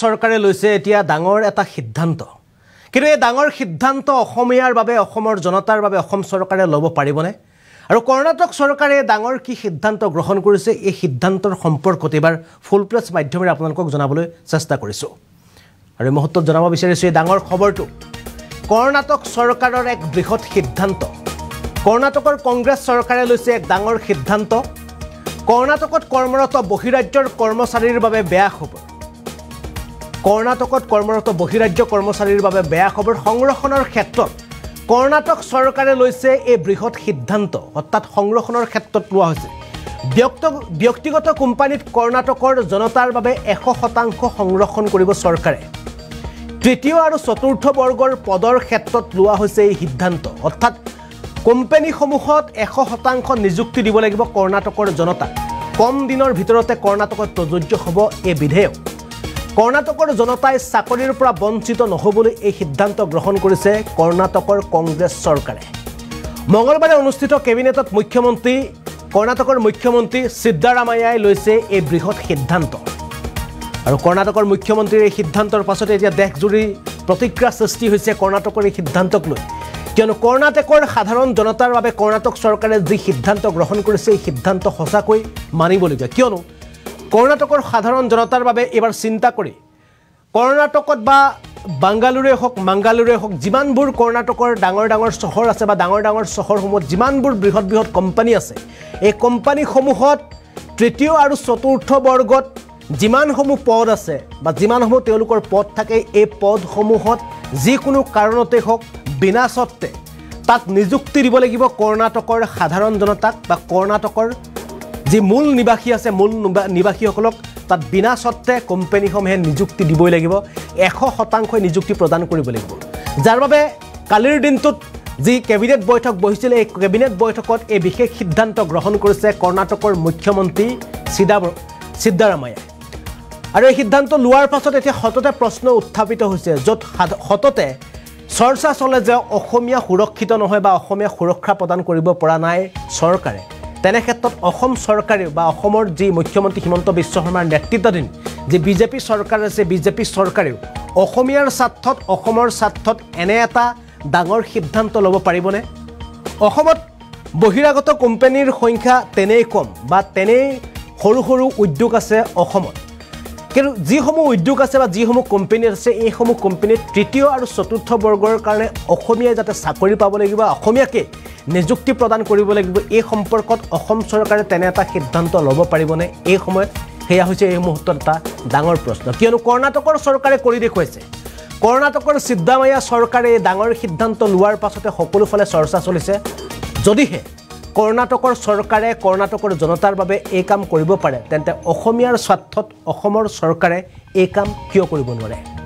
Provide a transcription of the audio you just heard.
চৰকাৰে লৈছে এতিয়া ডাঙৰ এটা সিদ্ধান্ত কিন্তু এই ডাঙৰ সিদ্ধান্ত অসমীয়াৰ বাবে অসমৰ জনতাৰ বাবে অসম চৰকাৰে ল'ব পাৰিবনে আৰু কৰ্ণাটক চৰকাৰে ডাঙৰ কি সিদ্ধান্ত গ্ৰহণ কৰিছে এই সিদ্ধান্তৰ সম্পৰ্কত এবাৰ ফুল প্ৰেছ মাধ্যমেৰে আপোনালোকক জনাবলৈ চেষ্টা কৰিছো আৰু এই মুহূৰ্তত জনাব বিচাৰিছো এই ডাঙৰ খবৰটো কৰ্ণাটক চৰকাৰৰ এক বৃহৎ সিদ্ধান্ত কৰ্ণাটকৰ কংগ্ৰেছ চৰকাৰে লৈছে এক ডাঙৰ সিদ্ধান্ত কৰ্ণাটকত কৰ্মৰত বহিৰাজ্যৰ কৰ্মচাৰীৰ বাবে বেয়া খবৰ কৰ্ণাটকত কৰ্মৰত বহিৰাজ্য কৰ্মচাৰীৰ বাবে বেয়া খবৰ সংৰক্ষণৰ ক্ষেত্ৰত কৰ্ণাটক চৰকাৰে লৈছে এই বৃহৎ সিদ্ধান্ত অৰ্থাৎ সংৰক্ষণৰ ক্ষেত্ৰত লোৱা হৈছে ব্যক্তিগত কোম্পানীত কৰ্ণাটকৰ জনতাৰ বাবে 100% সংৰক্ষণ কৰিব চৰকাৰে তৃতীয় আৰু চতুৰ্থ বৰ্গৰ পদৰ ক্ষেত্ৰত লোৱা হৈছে এই সিদ্ধান্ত অৰ্থাৎ কোম্পানীসমূহত 100% নিযুক্তি দিব লাগিব কৰ্ণাটকৰ জনতা কম দিনৰ ভিতৰতে কৰ্ণাটকত প্ৰযোজ্য হ'ব এই বিধেয়ক কৰ্ণাটকৰ জনতাই চাকৰিৰ পৰা বঞ্চিত নহবলৈ এই সিদ্ধান্ত গ্ৰহণ কৰিছে কৰ্ণাটকৰ কংগ্ৰেছ চৰকাৰে মঙলবাৰে অনুষ্ঠিত কেবিনেটত কৰ্ণাটকৰ মুখ্যমন্ত্ৰী সিদ্ধাৰামায়াই লৈছে এই বৃহৎ সিদ্ধান্ত আৰু কৰ্ণাটকৰ মুখ্যমন্ত্ৰীৰ এই সিদ্ধান্তৰ পাছতে এতিয়া দেশজুৰি প্ৰতিক্ৰিয়া সৃষ্টি হৈছে কৰ্ণাটকৰ এই সিদ্ধান্তক লৈ কিয়নো কৰ্ণাটকৰ সাধাৰণ জনতাৰ বাবে কৰ্ণাটক চৰকাৰে যি সিদ্ধান্ত গ্ৰহণ কৰিছে এই সিদ্ধান্ত সঁচাকৈ মানিবলগীয়া কিয়নো কৰ্ণাটকৰ সাধাৰণ জনতাৰ বাবে এবাৰ চিন্তা কৰি কৰ্ণাটকত বা বাংগালুৰুৱে হওক যিমানবোৰ কৰ্ণাটকৰ ডাঙৰ চহৰ আছে বা ডাঙৰ চহৰসমূহত যিমানবোৰ বৃহৎ কোম্পানী আছে এই কোম্পানীসমূহত তৃতীয় আৰু চতুৰ্থ বৰ্গত যিমানসমূহ পদ আছে বা যিমানসমূহ তেওঁলোকৰ পদ থাকে এই পদসমূহত যিকোনো কাৰণতে হওক বিনা স্বত্তে তাত নিযুক্তি দিব লাগিব কৰ্ণাটকৰ সাধাৰণ জনতাক বা কৰ্ণাটকৰ যি মূল নিবাসী আছে মূল নিবাসীসকলক তাত বিনা স্বত্তে কোম্পানীসমূহে নিযুক্তি দিবই লাগিব 100% নিযুক্তি প্ৰদান কৰিব লাগিব যাৰ বাবে কালিৰ দিনটোত যি কেবিনেট বৈঠক বহিছিল এই কেবিনেট বৈঠকত এই বিশেষ সিদ্ধান্ত গ্ৰহণ কৰিছে কৰ্ণাটকৰ মুখ্যমন্ত্ৰী সিদ্ধাৰামায়াই আৰু এই সিদ্ধান্ত লোৱাৰ পাছত এতিয়া সততে প্ৰশ্ন উত্থাপিত হৈছে য'ত সততে চৰ্চা চলে যে অসমীয়া সুৰক্ষিত নহয় বা অসমীয়া সুৰক্ষা প্ৰদান কৰিব পৰা নাই চৰকাৰে তেনে ক্ষেত্ৰত অসম চৰকাৰে বা অসমৰ যি মুখ্যমন্ত্ৰী হিমন্ত বিশ্ব শৰ্মাৰ নেতৃত্বাধীন যি বিজেপি চৰকাৰ আছে বিজেপি চৰকাৰেও অসমীয়াৰ স্বাৰ্থত অসমৰ স্বাৰ্থত এনে এটা ডাঙৰ সিদ্ধান্ত ল'ব পাৰিবনে অসমত বহিৰাগত কোম্পানীৰ সংখ্যা তেনেই কম বা তেনেই সৰু উদ্যোগ আছে অসমত কিন্তু যিসমূহ উদ্যোগ আছে বা যিসমূহ কোম্পানী আছে এইসমূহ কোম্পানীত তৃতীয় আৰু চতুৰ্থ বৰ্গৰ কাৰণে অসমীয়াই যাতে চাকৰি পাব লাগিব অসমীয়াকে নিযুক্তি প্ৰদান কৰিব লাগিব এই সম্পৰ্কত অসম চৰকাৰে তেনে এটা সিদ্ধান্ত ল'ব পাৰিবনে এই সময়ত হেয়া হৈছে এই মুহূৰ্তত এটা ডাঙৰ প্ৰশ্ন কিয়নো কৰ্ণাটকৰ চৰকাৰে কৰি দেখুৱাইছে কৰ্ণাটকৰ সিদ্ধাৰামায়া চৰকাৰে ডাঙৰ সিদ্ধান্ত লোৱাৰ পাছতে সকলোফালে চৰ্চা চলিছে যদিহে কৰ্ণাটকৰ চৰকাৰে কৰ্ণাটকৰ জনতাৰ বাবে এই কাম কৰিব পাৰে তেন্তে অসমীয়াৰ স্বাৰ্থত অসমৰ চৰকাৰে এই কাম কিয় কৰিব নোৱাৰে